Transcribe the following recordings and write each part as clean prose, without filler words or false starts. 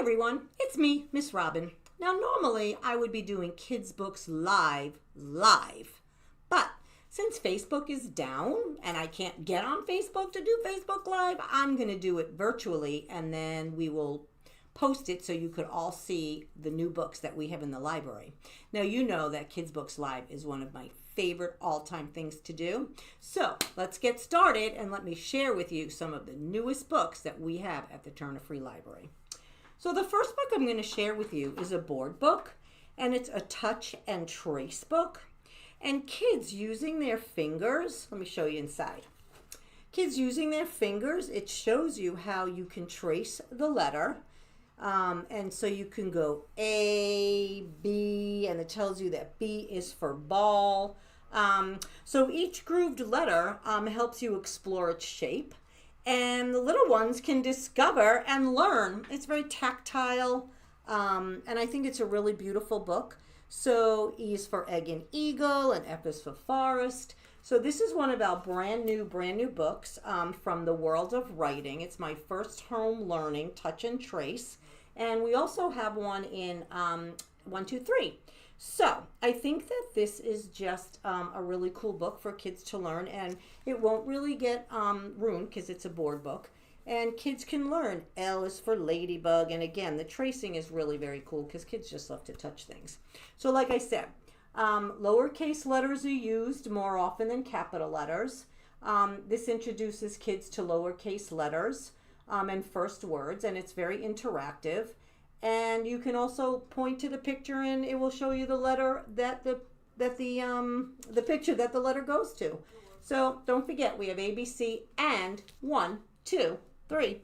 everyone, it's me, Miss Robin. Now normally I would be doing kids books live, but since Facebook is down and I can't get on Facebook to do Facebook Live, I'm going to do it virtually and then we will post it so you could all see the new books that we have in the library. Now you know that Kids Books Live is one of my favorite all-time things to do. So let's get started and let me share with you some of the newest books that we have at the Turner Free Library. So the first book I'm going to share with you is a board book, and it's a touch and trace book. And kids using their fingers, let me show you inside. Kids using their fingers, it shows you how you can trace the letter. And so you can go A, B, and it tells you that B is for ball. So each grooved letter helps you explore its shape. And the little ones can discover and learn. It's very tactile, and I think it's a really beautiful book. So E is for egg and eagle, and F is for forest. So this is one of our brand new books from the world of writing. It's my first home learning, touch and trace. And we also have one in 1, 2, 3. So I think that this is just a really cool book for kids to learn, and it won't really get ruined because it's a board book. And kids can learn. L is for ladybug, and again, the tracing is really very cool because kids just love to touch things. So like I said, lowercase letters are used more often than capital letters. This introduces kids to lowercase letters and first words, and it's very interactive. And you can also point to the picture and it will show you the letter that the picture that the letter goes to. So don't forget, we have A, B, C, and 1, 2, 3.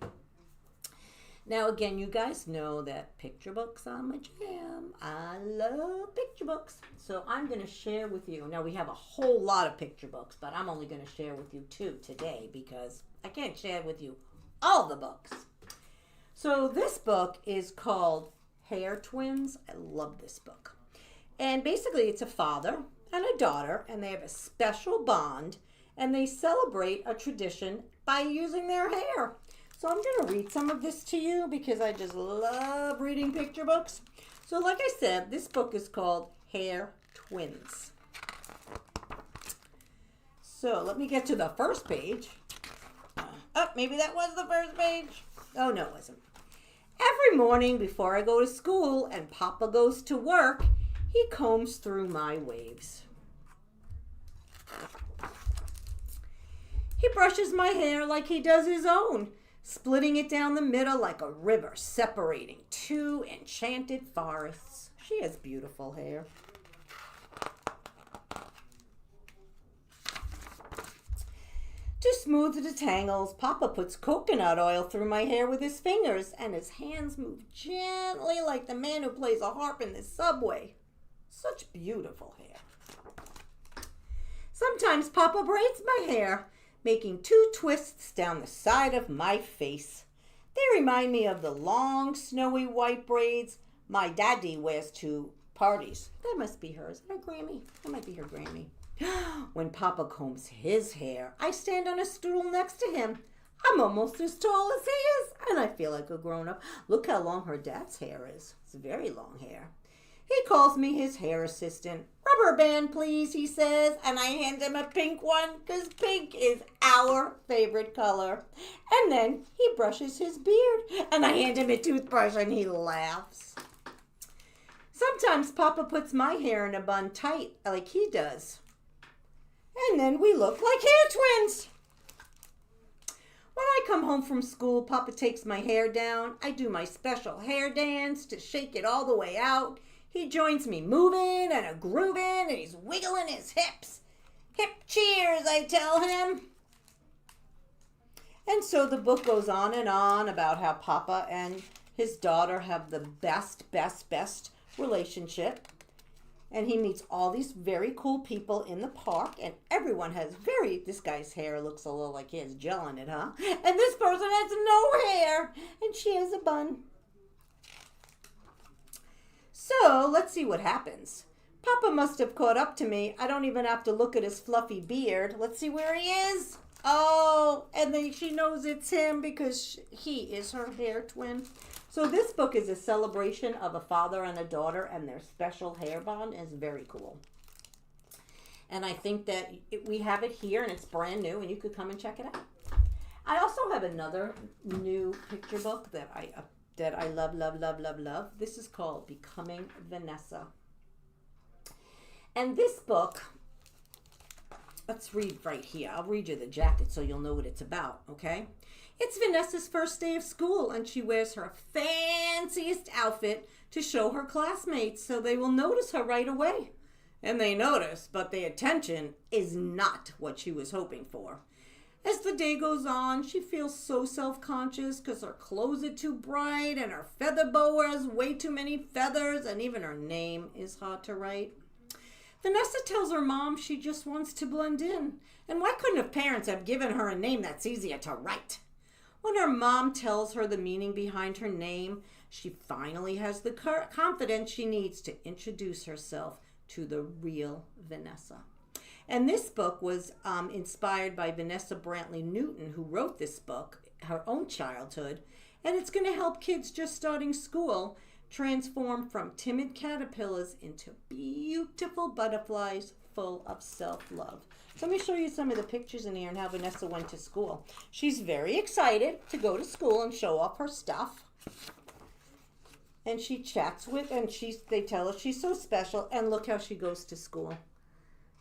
Now again, you guys know that picture books are my jam. I love picture books. So I'm going to share with you. Now we have a whole lot of picture books, but I'm only going to share with you 2 today because I can't share with you all the books. So this book is called Hair Twins. I love this book. And basically it's a father and a daughter, and they have a special bond, and they celebrate a tradition by using their hair. So I'm going to read some of this to you because I just love reading picture books. So like I said, this book is called Hair Twins. So let me get to the first page. Oh, maybe that was the first page. Oh, no, it wasn't. Every morning before I go to school and Papa goes to work, he combs through my waves. He brushes my hair like he does his own, splitting it down the middle like a river separating 2 enchanted forests. She has beautiful hair. To smooth the tangles, Papa puts coconut oil through my hair with his fingers, and his hands move gently like the man who plays a harp in the subway. Such beautiful hair. Sometimes Papa braids my hair, making 2 twists down the side of my face. They remind me of the long, snowy white braids my daddy wears to parties. That must be hers. Is that her Grammy? That might be her Grammy. When Papa combs his hair, I stand on a stool next to him. I'm almost as tall as he is, and I feel like a grown-up. Look how long her dad's hair is. It's very long hair. He calls me his hair assistant. Rubber band, please, he says, and I hand him a pink one because pink is our favorite color. And then he brushes his beard, and I hand him a toothbrush, and he laughs. Sometimes Papa puts my hair in a bun tight like he does. And then we look like hair twins. When I come home from school, Papa takes my hair down. I do my special hair dance to shake it all the way out. He joins me moving and a grooving, and he's wiggling his hips. Hip cheers, I tell him. And so the book goes on and on about how Papa and his daughter have the best relationship. And he meets all these very cool people in the park, and everyone has this guy's hair looks a little like he has gel in it, huh? And this person has no hair, and she has a bun. So let's see what happens. Papa must have caught up to me. I don't even have to look at his fluffy beard. Let's see where he is. Oh, and then she knows it's him because he is her hair twin. So this book is a celebration of a father and a daughter and their special hair bond. Is very cool. And I think that we have it here, and it's brand new, and you could come and check it out. I also have another new picture book that I love, love, love, love, love. This is called Becoming Vanessa. And this book, let's read right here. I'll read you the jacket so you'll know what it's about, okay? It's Vanessa's first day of school, and she wears her fanciest outfit to show her classmates so they will notice her right away. And they notice, but the attention is not what she was hoping for. As the day goes on, she feels so self-conscious because her clothes are too bright and her feather boa has way too many feathers, and even her name is hard to write. Vanessa tells her mom she just wants to blend in, and why couldn't her parents have given her a name that's easier to write? When her mom tells her the meaning behind her name, she finally has the confidence she needs to introduce herself to the real Vanessa. And this book was inspired by Vanessa Brantley Newton, who wrote this book, her own childhood, and it's going to help kids just starting school transform from timid caterpillars into beautiful butterflies full of self-love. So let me show you some of the pictures in here and how Vanessa went to school. She's very excited to go to school and show off her stuff. And she chats with, and they tell her she's so special, and look how she goes to school.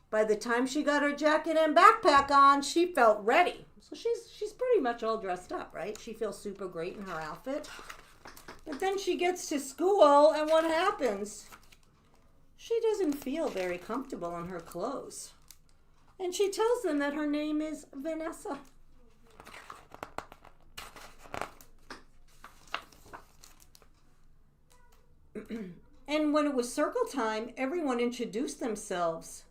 By the time she got her jacket and backpack on, she felt ready. So she's pretty much all dressed up, right? She feels super great in her outfit. But then she gets to school, and what happens? She doesn't feel very comfortable in her clothes. And she tells them that her name is Vanessa. And when it was circle time, everyone introduced themselves.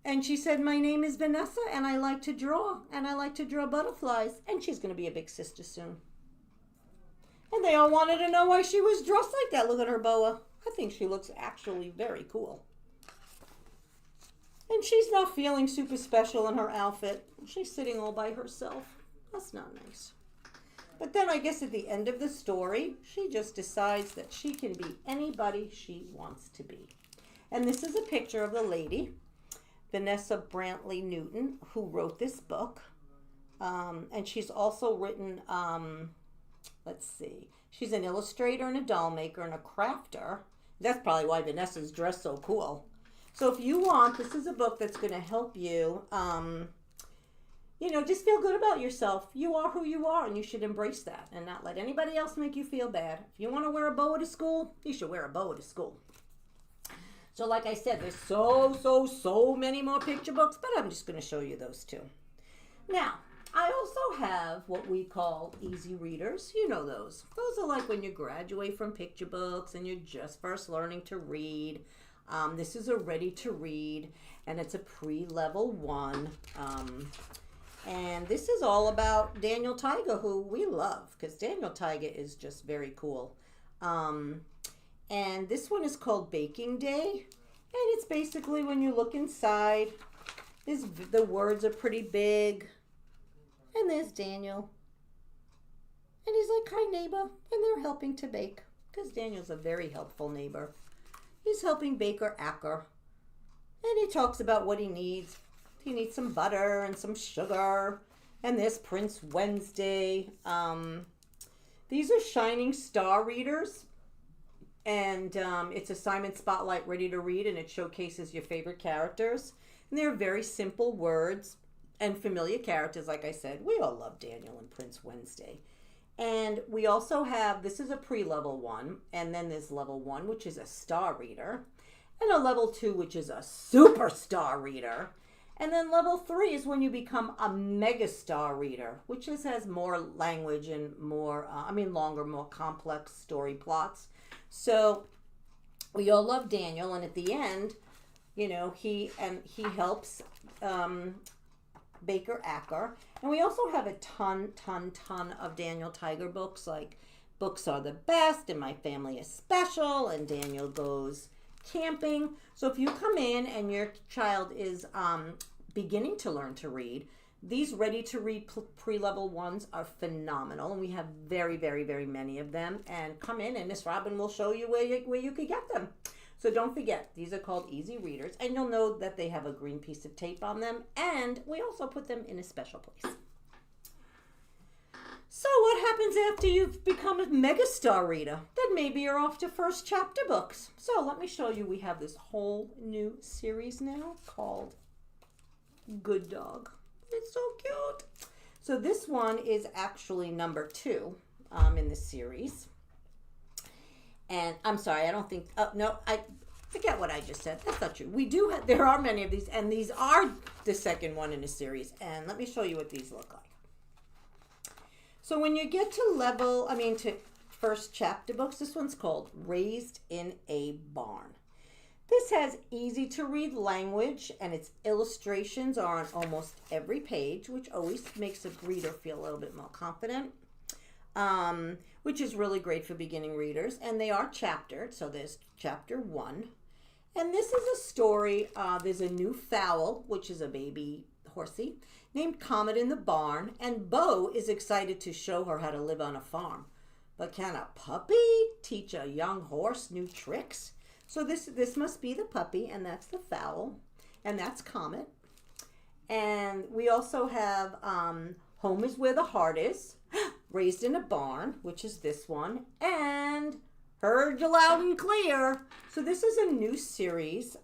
And she said, my name is Vanessa, and I like to draw, and I like to draw butterflies. And she's going to be a big sister soon. And they all wanted to know why she was dressed like that. Look at her boa. I think she looks actually very cool. And she's not feeling super special in her outfit. She's sitting all by herself. That's not nice. But then I guess at the end of the story, she just decides that she can be anybody she wants to be. And this is a picture of the lady, Vanessa Brantley Newton, who wrote this book. And she's also written, let's see, she's an illustrator and a doll maker and a crafter. That's probably why Vanessa's dressed so cool. So if you want, this is a book that's going to help you, just feel good about yourself. You are who you are, and you should embrace that and not let anybody else make you feel bad. If you want to wear a boa to school, you should wear a boa to school. So like I said, there's so many more picture books, but I'm just going to show you those two. Now, I also have what we call easy readers. You know those. Those are like when you graduate from picture books and you're just first learning to read. This is a ready to read, and it's a pre-level 1. And this is all about Daniel Tiger, who we love, because Daniel Tiger is just very cool. And this one is called Baking Day. And it's basically when you look inside, the words are pretty big. And there's Daniel. And he's like, hi, neighbor. And they're helping to bake, because Daniel's a very helpful neighbor. He's helping Baker Acker. And he talks about what he needs. He needs some butter and some sugar. And there's Prince Wednesday. These are Shining Star readers. And it's a Simon Spotlight Ready to Read, and it showcases your favorite characters. And they're very simple words and familiar characters, like I said. We all love Daniel and Prince Wednesday. And we also have, this is a pre-level 1, and then there's level 1, which is a star reader, and a level 2, which is a superstar reader. And then level 3 is when you become a megastar reader, which just has more language and more, longer, more complex story plots. So we all love Daniel, and at the end, he helps Baker Acker. And we also have a ton of Daniel Tiger books, like Books Are the Best, and My Family is Special, and Daniel Goes Camping. So if you come in and your child is beginning to learn to read, These ready-to-read pre-level ones are phenomenal, and we have very, very, very many of them. And come in, and Miss Robin will show you where you could get them. So don't forget, these are called Easy Readers, and you'll know that they have a green piece of tape on them, and we also put them in a special place. So what happens after you've become a megastar reader? Then maybe you're off to first chapter books. So let me show you, we have this whole new series now called Good Dog. It's so cute. So this one is actually number 2 in the series. And I'm sorry, I don't think, no, I forget what I just said. That's not true. We do have, there are many of these, and these are the second one in the series. And let me show you what these look like. So when you get to first chapter books, this one's called Raised in a Barn. This has easy to read language, and its illustrations are on almost every page, which always makes a reader feel a little bit more confident, which is really great for beginning readers. And they are chaptered, so there's chapter 1. And this is a story, there's a new fowl, which is a baby horsey, named Comet in the barn, and Bo is excited to show her how to live on a farm. But can a puppy teach a young horse new tricks? So this must be the puppy, and that's the fowl, and that's Comet. And we also have Home is Where the Heart Is, Raised in a Barn, which is this one, and Heard You Loud and Clear. So this is a new series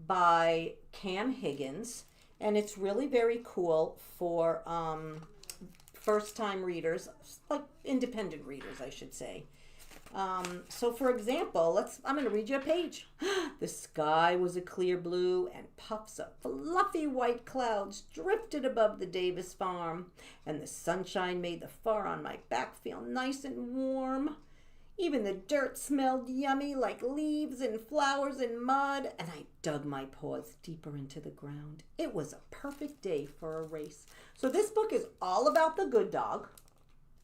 by Cam Higgins, and it's really very cool for first-time readers, like independent readers, I should say. So for example, I'm going to read you a page. The sky was a clear blue, and puffs of fluffy white clouds drifted above the Davis farm, and the sunshine made the fur on my back feel nice and warm. Even the dirt smelled yummy, like leaves and flowers and mud, and I dug my paws deeper into the ground. It was a perfect day for a race. So this book is all about the good dog,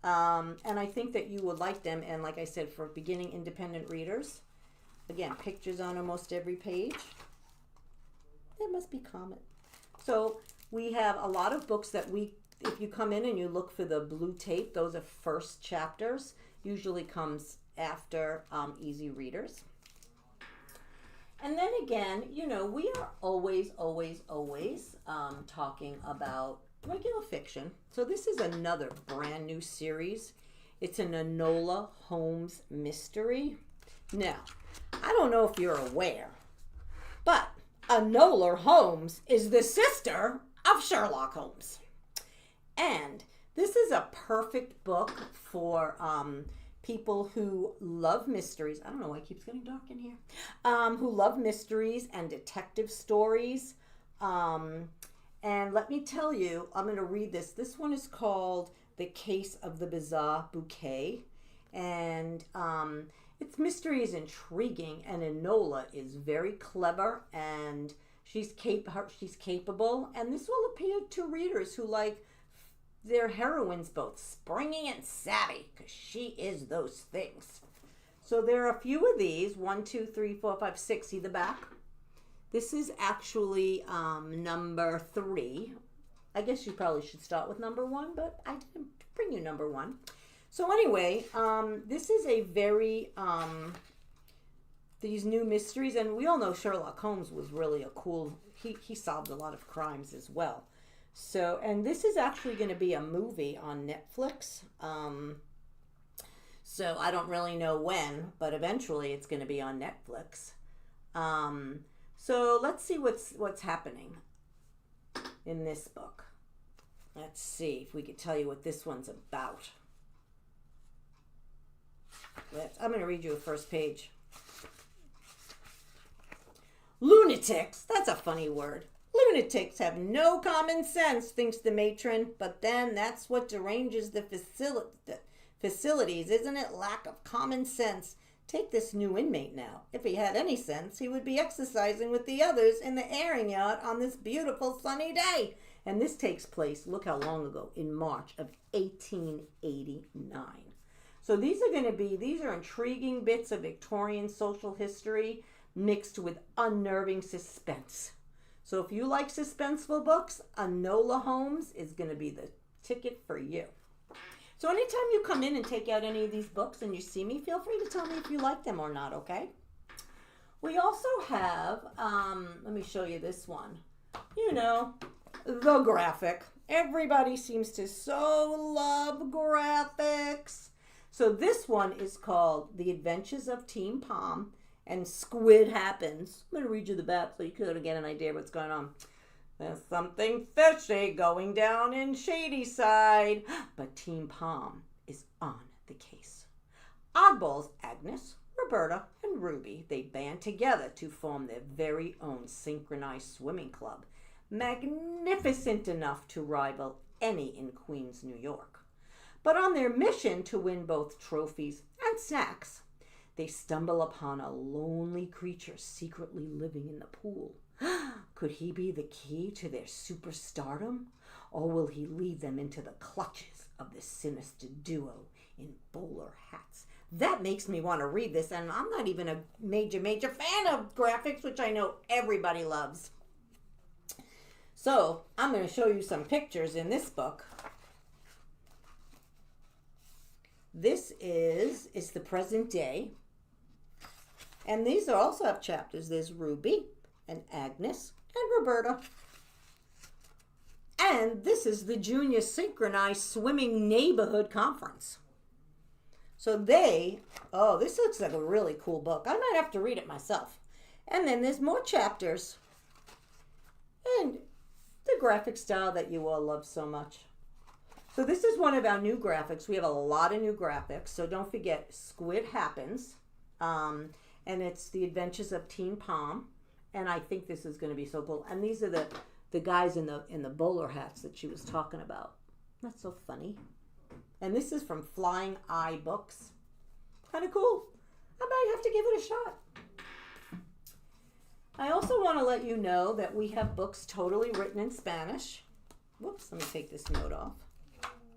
and I think that you would like them. And like I said, for beginning independent readers, again, pictures on almost every page. It must be Comet. So we have a lot of books that if you come in and you look for the blue tape, those are first chapters. Usually comes after Easy Readers. And then again, we are always talking about regular fiction. So this is another brand new series. It's an Enola Holmes mystery. Now, I don't know if you're aware, but Enola Holmes is the sister of Sherlock Holmes. And this is a perfect book for people who love mysteries. I don't know why it keeps getting dark in here. Who love mysteries and detective stories. And let me tell you, I'm going to read this. This one is called The Case of the Bizarre Bouquet. And its mystery is intriguing, and Enola is very clever, and she's capable. And this will appeal to readers who like their heroines both springy and savvy, because she is those things. So there are a few of these. 1, 2, 3, 4, 5, 6. See the back? This is actually number 3. I guess you probably should start with number 1, but I didn't bring you number 1. So anyway, this is a very, these new mysteries, and we all know Sherlock Holmes was really a cool, he solved a lot of crimes as well. So, and this is actually going to be a movie on Netflix. So I don't really know when, but eventually it's going to be on Netflix. So let's see what's happening in this book. Let's see if we could tell you what this one's about. I'm going to read you a first page. Lunatics, that's a funny word. Lunatics have no common sense, thinks the matron, but then that's what deranges the facilities, isn't it? Lack of common sense. Take this new inmate now. If he had any sense, he would be exercising with the others in the airing yard on this beautiful sunny day. And this takes place, look how long ago, in March of 1889. So these are intriguing bits of Victorian social history mixed with unnerving suspense. So if you like suspenseful books, Enola Holmes is going to be the ticket for you. So anytime you come in and take out any of these books and you see me, feel free to tell me if you like them or not, okay? We also have, let me show you this one. You know, the graphic. Everybody seems to so love graphics. So this one is called The Adventures of Team Palm and Squid Happens. I'm going to read you the back so you could get an idea of what's going on. There's something fishy going down in Shadyside, but Team Palm is on the case. Oddballs Agnes, Roberta, and Ruby, they band together to form their very own synchronized swimming club, magnificent enough to rival any in Queens, New York. But on their mission to win both trophies and snacks, they stumble upon a lonely creature secretly living in the pool. Could he be the key to their superstardom? Or will he lead them into the clutches of the sinister duo in bowler hats? That makes me want to read this, and I'm not even a major fan of graphics, which I know everybody loves. So I'm going to show you some pictures in this book. This is the present day. And these also have chapters. There's Ruby and Agnes and Roberta. And this is the Junior Synchronized Swimming Neighborhood Conference. So this looks like a really cool book. I might have to read it myself. And then there's more chapters. And the graphic style that you all love so much. So this is one of our new graphics. We have a lot of new graphics. So don't forget, Squid Happens. And it's The Adventures of Team Palm. And I think this is going to be so cool. And these are the guys in the bowler hats that she was talking about. That's so funny. And this is from Flying Eye Books. Kind of cool. I might have to give it a shot. I also want to let you know that we have books totally written in Spanish. Whoops, let me take this note off.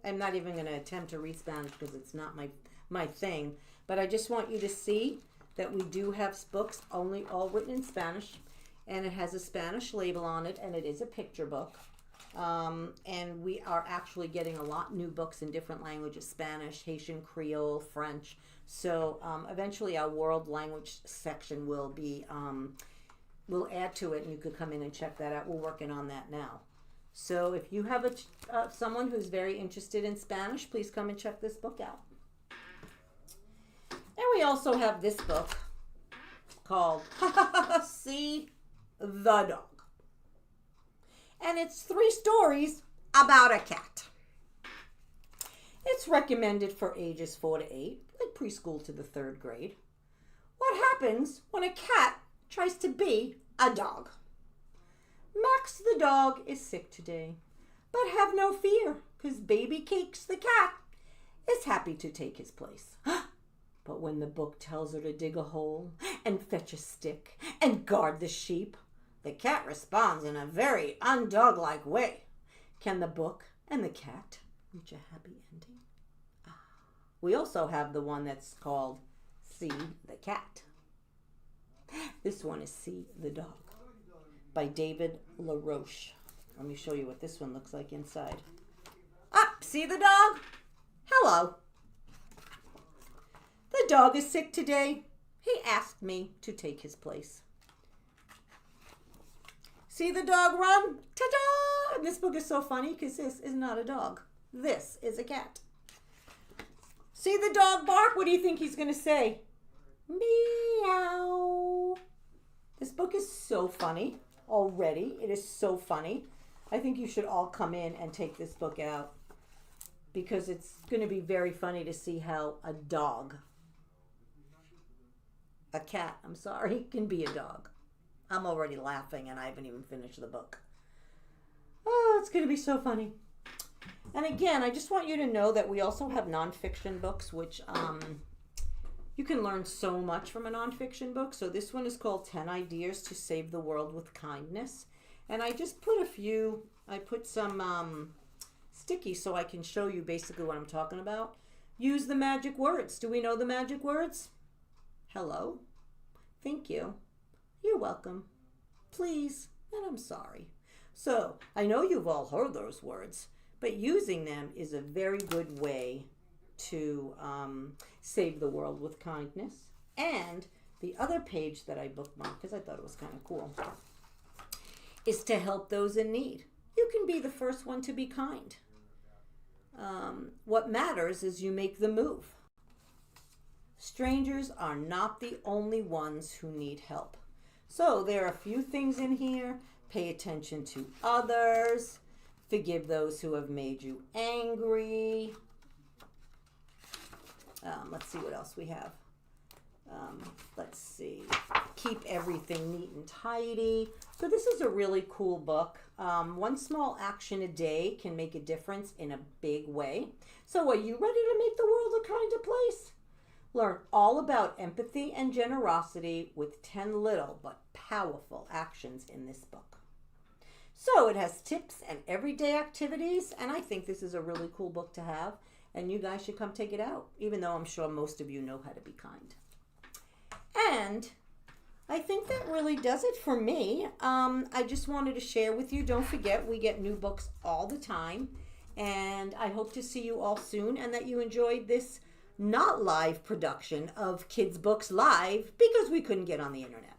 I'm not even going to attempt to read Spanish because it's not my thing. But I just want you to see that we do have books all written in Spanish. And it has a Spanish label on it, and it is a picture book. And we are actually getting a lot new books in different languages: Spanish, Haitian, Creole, French. So eventually our world language section will be, we'll add to it, and you could come in and check that out. We're working on that now. So if you have someone who's very interested in Spanish, please come and check this book out. And we also have this book called See the Dog. And it's 3 stories about a cat. It's recommended for ages 4 to 8, like preschool to the 3rd grade. What happens when a cat tries to be a dog? Max the dog is sick today, but have no fear, because Baby Cakes the cat is happy to take his place. But when the book tells her to dig a hole and fetch a stick and guard the sheep, the cat responds in a very undog-like way. Can the book and the cat reach a happy ending? We also have the one that's called See the Cat. This one is See the Dog by David LaRoche. Let me show you what this one looks like inside. See the dog? Hello. The dog is sick today. He asked me to take his place. See the dog run? Ta-da! And this book is so funny because this is not a dog. This is a cat. See the dog bark? What do you think he's going to say? Meow. This book is so funny already. It is so funny. I think you should all come in and take this book out because it's going to be very funny to see how a cat, can be a dog. I'm already laughing and I haven't even finished the book. Oh, it's going to be so funny. And again, I just want you to know that we also have nonfiction books, which you can learn so much from a nonfiction book. So this one is called 10 Ideas to Save the World with Kindness. And I just put some stickies so I can show you basically what I'm talking about. Use the magic words. Do we know the magic words? Hello. Thank you. You're welcome. Please. and I'm sorry. So I know you've all heard those words, but using them is a very good way to save the world with kindness. And the other page that I bookmarked, because I thought it was kind of cool, is to help those in need. You can be the first one to be kind. What matters is you make the move. Strangers are not the only ones who need help. So there are a few things in here. Pay attention to others. Forgive those who have made you angry. Let's see what else we have. Let's see. Keep everything neat and tidy. So this is a really cool book. One small action a day can make a difference in a big way. So are you ready to make the world a kinder place? Learn all about empathy and generosity with 10 little but powerful actions in this book. So it has tips and everyday activities, and I think this is a really cool book to have, and you guys should come take it out, even though I'm sure most of you know how to be kind. And I think that really does it for me. I just wanted to share with you. Don't forget, we get new books all the time, and I hope to see you all soon and that you enjoyed this not live production of Kids Books Live because we couldn't get on the internet.